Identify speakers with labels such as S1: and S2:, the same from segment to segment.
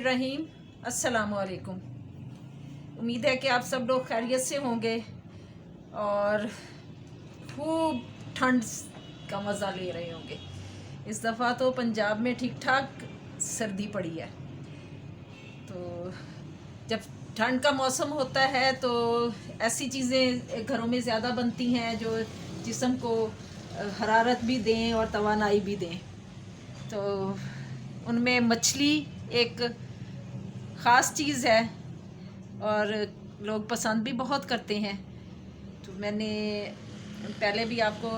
S1: बिस्मिल्लाहिर्रहमानिर्रहीम। अस्सलामु अलैकुम। उम्मीद है कि आप सब लोग खैरियत से होंगे और खूब ठंड का मज़ा ले रहे होंगे। इस दफ़ा तो पंजाब में ठीक ठाक सर्दी पड़ी है। तो जब ठंड का मौसम होता है तो ऐसी चीज़ें घरों में ज़्यादा बनती हैं जो जिस्म को हरारत भी दें और तवानाई भी दें। तो उनमें मछली एक ख़ास चीज़ है और लोग पसंद भी बहुत करते हैं। तो मैंने पहले भी आपको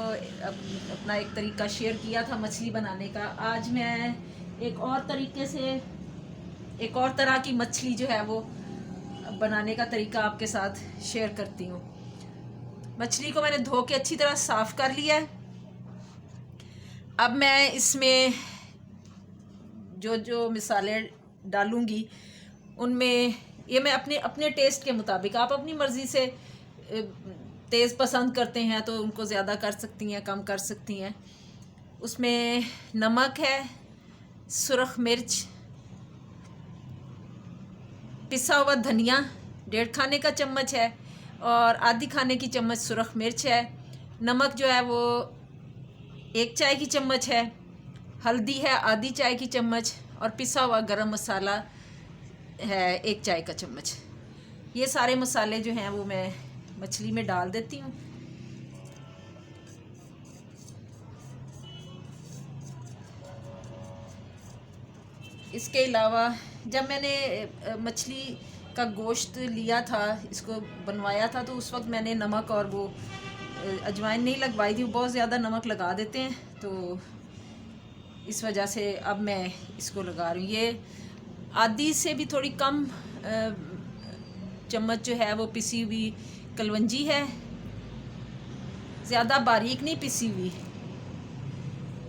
S1: अपना एक तरीका शेयर किया था मछली बनाने का। आज मैं एक और तरीके से एक और तरह की मछली जो है वो बनाने का तरीका आपके साथ शेयर करती हूँ। मछली को मैंने धो के अच्छी तरह साफ़ कर लिया है। अब मैं इसमें जो जो मसाले डालूँगी उनमें ये मैं अपने अपने टेस्ट के मुताबिक, आप अपनी मर्ज़ी से तेज़ पसंद करते हैं तो उनको ज़्यादा कर सकती हैं, कम कर सकती हैं। उसमें नमक है, सुरख मिर्च, पिसा हुआ धनिया 1.5 खाने का चम्मच है और आधी खाने की चम्मच सुरख मिर्च है। नमक जो है वो 1 चाय की चम्मच है। हल्दी है आधी चाय की चम्मच और पिसा हुआ गरम मसाला है 1 चाय का चम्मच। ये सारे मसाले जो हैं वो मैं मछली में डाल देती हूँ। इसके अलावा जब मैंने मछली का गोश्त लिया था, इसको बनवाया था, तो उस वक्त मैंने नमक और वो अजवाइन नहीं लगवाई थी। बहुत ज़्यादा नमक लगा देते हैं तो इस वजह से अब मैं इसको लगा रही हूँ। ये आधी से भी थोड़ी कम चम्मच जो है वो पिसी हुई कलवंजी है, ज़्यादा बारीक नहीं पिसी हुई।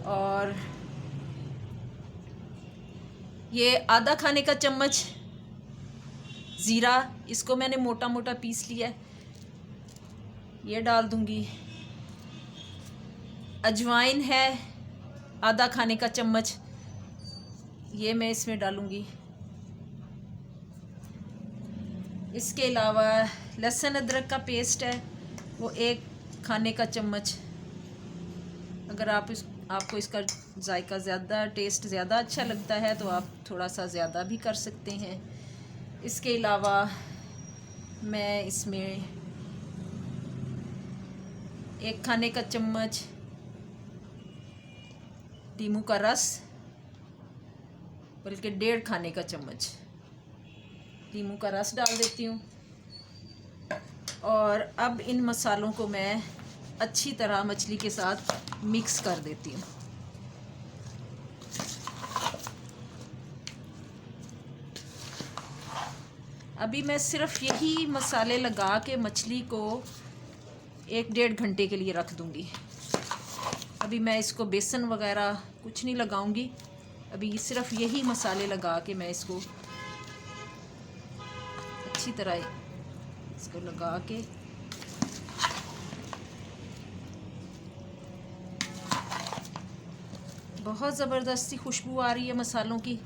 S1: और ये आधा खाने का चम्मच ज़ीरा, इसको मैंने मोटा मोटा पीस लिया है, ये डाल दूँगी। अजवाइन है आधा खाने का चम्मच, ये मैं इसमें डालूँगी। इसके अलावा लहसुन अदरक का पेस्ट है वो 1 खाने का चम्मच। अगर आपको इसका जायका ज़्यादा, टेस्ट ज़्यादा अच्छा लगता है तो आप थोड़ा सा ज़्यादा भी कर सकते हैं। इसके अलावा मैं इसमें 1 खाने का चम्मच नींबू का रस, बल्कि 1.5 खाने का चम्मच नींबू का रस डाल देती हूँ। और अब इन मसालों को मैं अच्छी तरह मछली के साथ मिक्स कर देती हूँ। अभी मैं सिर्फ यही मसाले लगा के मछली को 1-1.5 घंटे के लिए रख दूँगी। अभी मैं इसको बेसन वगैरह कुछ नहीं लगाऊंगी। अभी सिर्फ यही मसाले लगा के मैं इसको अच्छी तरह इसको लगा के बहुत ज़बरदस्ती खुशबू आ रही है मसालों की।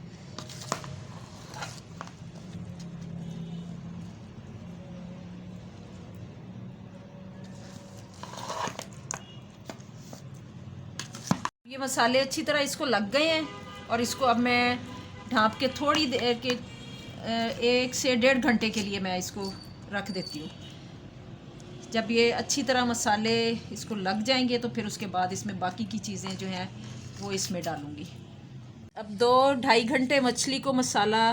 S1: ये मसाले अच्छी तरह इसको लग गए हैं और इसको अब मैं ढाँप के थोड़ी देर के 1 से 1.5 घंटे के लिए मैं इसको रख देती हूँ। जब ये अच्छी तरह मसाले इसको लग जाएंगे तो फिर उसके बाद इसमें बाकी की चीज़ें जो हैं वो इसमें डालूँगी। अब 2-2.5 घंटे मछली को मसाला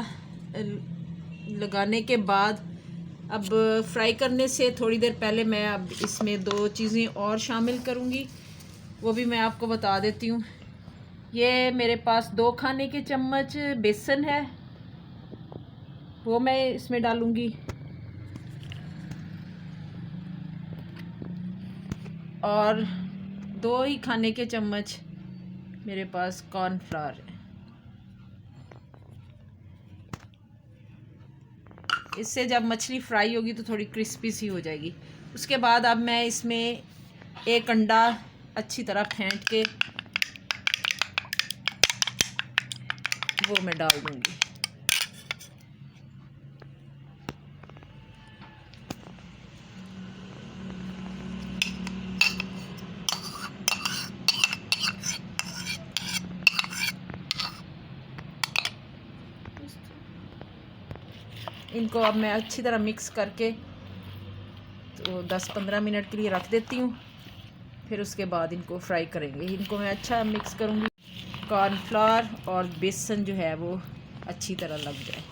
S1: लगाने के बाद अब फ्राई करने से थोड़ी देर पहले मैं अब इसमें 2 चीज़ें और शामिल करूँगी, वो भी मैं आपको बता देती हूँ। ये मेरे पास 2 खाने के चम्मच बेसन है, वो मैं इसमें डालूँगी। और 2 ही खाने के चम्मच मेरे पास कॉर्नफ्लावर है। इससे जब मछली फ्राई होगी तो थोड़ी क्रिस्पी सी हो जाएगी। उसके बाद अब मैं इसमें 1 अंडा अच्छी तरह फेंट के वो मैं डाल दूँगी। इनको अब मैं अच्छी तरह मिक्स करके तो 10-15 मिनट के लिए रख देती हूँ। फिर उसके बाद इनको फ्राई करेंगे। इनको मैं अच्छा मिक्स करूँगी, कॉर्नफ्लावर और बेसन जो है वो अच्छी तरह लग जाए।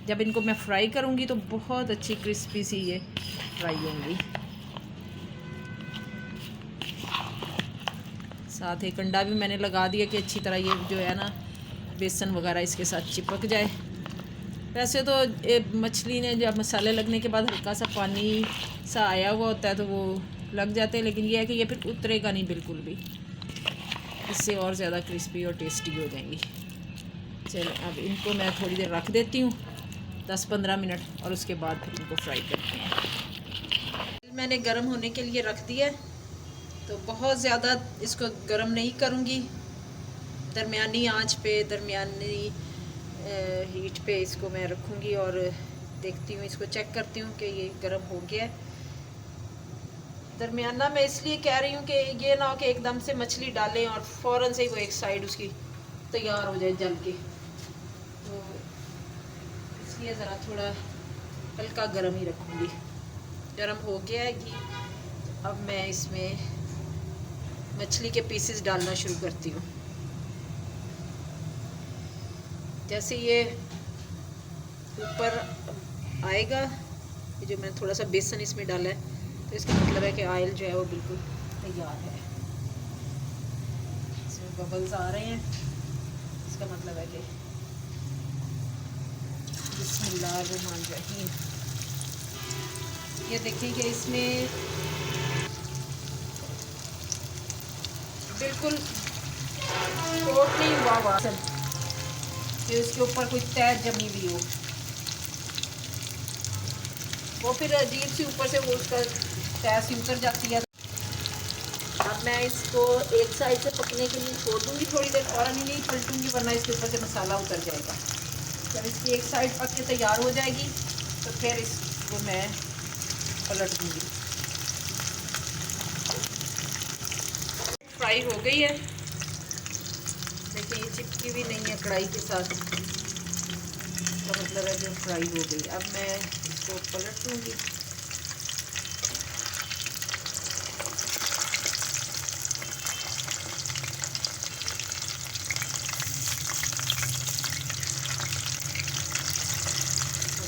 S1: जब इनको मैं फ्राई करूँगी तो बहुत अच्छी क्रिस्पी सी ये फ्राई होंगी। साथ एक अंडा भी मैंने लगा दिया कि अच्छी तरह ये जो है ना बेसन वगैरह इसके साथ चिपक जाए। वैसे तो मछली ने जब मसाले लगने के बाद हल्का सा पानी सा आया हुआ होता है तो वो लग जाते हैं, लेकिन ये है कि ये फिर उतरेगा नहीं बिल्कुल भी, इससे और ज़्यादा क्रिस्पी और टेस्टी हो जाएंगी। चलो अब इनको मैं थोड़ी देर रख देती हूँ 10-15 मिनट, और उसके बाद फिर इनको फ्राई करते हैं। मैंने गर्म होने के लिए रख दिया, तो बहुत ज़्यादा इसको गर्म नहीं करूँगी, दरमियानी आंच पे, दरमियानी हीट पे इसको मैं रखूँगी और देखती हूँ, इसको चेक करती हूँ कि ये गर्म हो गया है। दरमियाना मैं इसलिए कह रही हूँ कि ये ना हो कि एकदम से मछली डालें और फ़ौरन से ही वो एक साइड उसकी तैयार हो जाए जल के, तो इसलिए ज़रा थोड़ा हल्का गर्म ही रखूँगी। गर्म हो गया है घी, अब मैं इसमें मछली के पीसेस डालना शुरू करती हूँ। जैसे ये ऊपर आएगा, ये जो मैंने थोड़ा सा बेसन इसमें डाला है, तो इसका मतलब है कि ऑयल जो है वो बिल्कुल तैयार है। इसमें बबल्स आ रहे हैं, इसका मतलब है कि बिस्मिल्लाहिर्रहमानिर्रहीम। ये देखिए कि इसमें बिल्कुल कोट नहीं हुआ कि उसके ऊपर कोई तैर जमी हुई हो, वो फिर अजीब सी ऊपर से वो उसका तैर सी उतर जाती है। अब मैं इसको एक साइड से पकने के लिए छोड़ दूँगी थोड़ी देर, फ़ौरन ही नहीं पलटूँगी वरना इसके ऊपर से मसाला उतर जाएगा। जब इसकी एक साइड पक के तैयार हो जाएगी तो फिर इसको मैं पलट दूँगी। फ्राई हो गई है, देखिए ये चिपकी भी नहीं है कढ़ाई के साथ, इसका मतलब है कि फ्राई हो गई। अब मैं इसको पलट दूँगी।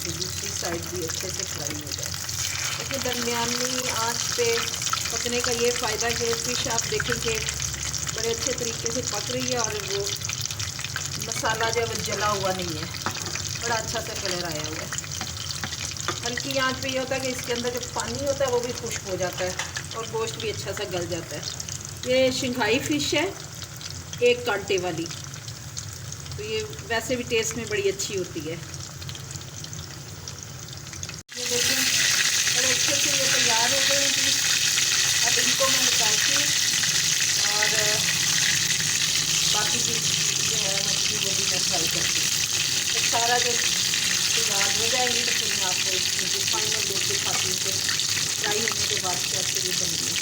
S1: दूसरी साइड भी अच्छे से फ्राई हो जाए। देखिए दरमियानी आंच पे पकने का ये फ़ायदा कि फ़िश आप देखें कि बड़े अच्छे तरीके से पक रही है और वो मसाला जो है वो जला हुआ नहीं है, बड़ा अच्छा सा कलर आया हुआ है। हल्की आंच पे ये होता है कि इसके अंदर जो पानी होता है वो भी खुश्क हो जाता है और गोश्त भी अच्छा सा गल जाता है। ये शंघाई फ़िश है, एक कांटे वाली, तो ये वैसे भी टेस्ट में बड़ी अच्छी होती है। देखें बड़े अच्छे से ये तैयार हो गए हैं। अब इनको मैं निकालती हूँ और बाकी की जो है मछली वो भी मैं फ्राई करती हूँ। तो सारा जो तैयार हो जाएंगी तो फिर मैं आपको इसकी फाइनल लुक दिखाती हूँ कि फ्राई होने के बाद कैसे ये बन गई।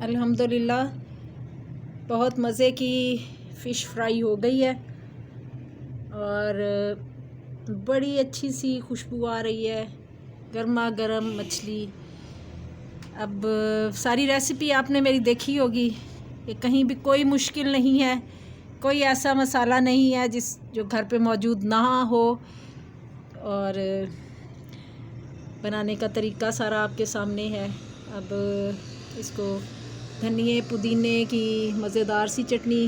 S1: अल्हम्दुलिल्लाह बहुत मज़े की फ़िश फ्राई हो गई है और बड़ी अच्छी सी खुशबू आ रही है, गर्मा गर्म मछली। अब सारी रेसिपी आपने मेरी देखी होगी कि कहीं भी कोई मुश्किल नहीं है, कोई ऐसा मसाला नहीं है जो घर पे मौजूद ना हो, और बनाने का तरीका सारा आपके सामने है। अब इसको धनिए पुदीने की मज़ेदार सी चटनी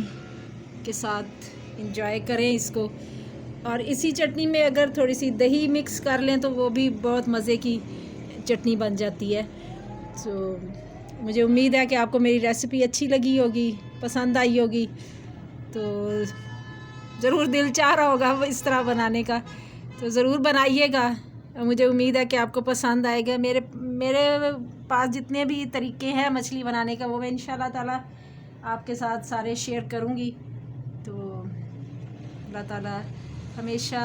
S1: के साथ इंजॉय करें इसको, और इसी चटनी में अगर थोड़ी सी दही मिक्स कर लें तो वो भी बहुत मज़े की चटनी बन जाती है। तो मुझे उम्मीद है कि आपको मेरी रेसिपी अच्छी लगी होगी, पसंद आई होगी, तो ज़रूर दिल चाह रहा होगा इस तरह बनाने का, तो ज़रूर बनाइएगा। मुझे उम्मीद है कि आपको पसंद आएगा। मेरे मेरे पास जितने भी तरीके हैं मछली बनाने का वो मैं इंशाल्लाह ताला आपके साथ सारे शेयर करूँगी। तो अल्लाह ताला हमेशा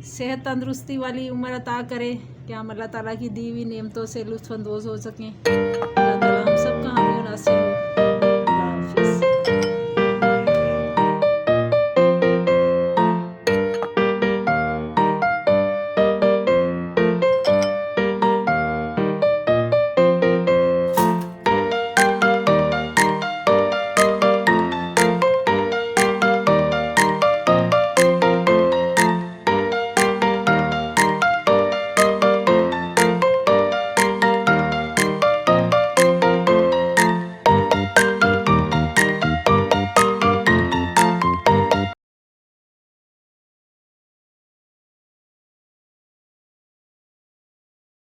S1: सेहत तंदुरुस्ती वाली उम्र अता करे कि हम अल्लाह ताला की दी हुई नेमतों से लुत्फ़ अंदोज़ हो सकें। अल्लाह ताला हम सब का हामी और नासिर